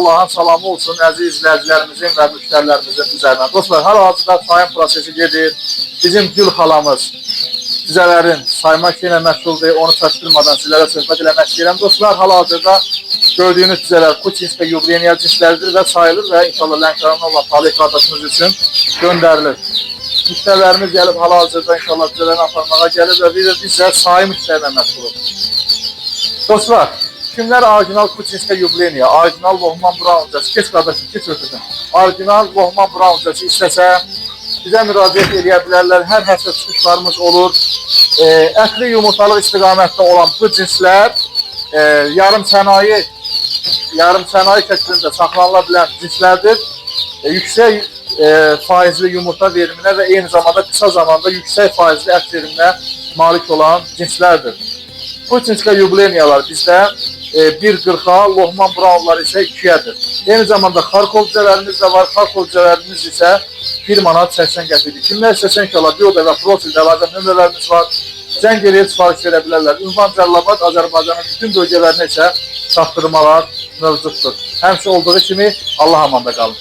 Allah'ın salamı olsun əziz izləyicilərimizin və müştərilərimizin üzərinə. Dostlar, hal-hazırda sayım prosesi gedir. Bizim Gül xalamız cüzələrin saymaq ilə məşğuldur. Onu çatdırmadan sizlərə söhbət eləmək istəyirəm. Dostlar, hal-hazırda gördüyünüz cüzələr Kuçinska yubileyniya cinsləridir və sayılır və inşallah Lənkəranlı olan Talih qardaşımız üçün göndərilir. Müştərilərimiz gəlib hal-hazırda inşallah cüzələrini aparmağa gəlir və bizə sayım işlərlə məşğuluz. Dostlar, kimler orijinal Kuçinska yubileyniya, orijinal Lohman Brown cəsi, keç qardaşım, keç ötürdən. Orijinal Lohman Brown cəsi istəsə, bizə müraciət edə bilərlər. Hər həftə çıxışlarımız olur. Ətli yumurtalıq istiqamətdə olan bu cinslər yarım sənaye şəklində saxlanıla bilən cinslərdir. Yüksək faizli yumurta veriminə və eyni zamanda qısa zamanda yüksək faizli ət veriminə malik olan cinslərdir. Kuçinska yubileyniyalar bizdə 1.40'a, Lohman Brownlar isə 2'yedir. Eyni zamanda Xarkov cüzələrimiz də var. Xarkov cüzələrimiz isə 1 manat 80 qəpidir. Kimlər istəsən ki, bioda və profildə əlaqə nömrələrimiz var. Zəng eləyib sifariş verə bilərlər. Ünvan Cəlilabad, Azərbaycanın bütün bölgələrinə isə çatdırmalar mövcuddur. Həmçə olduğu kimi Allah amanda qalın.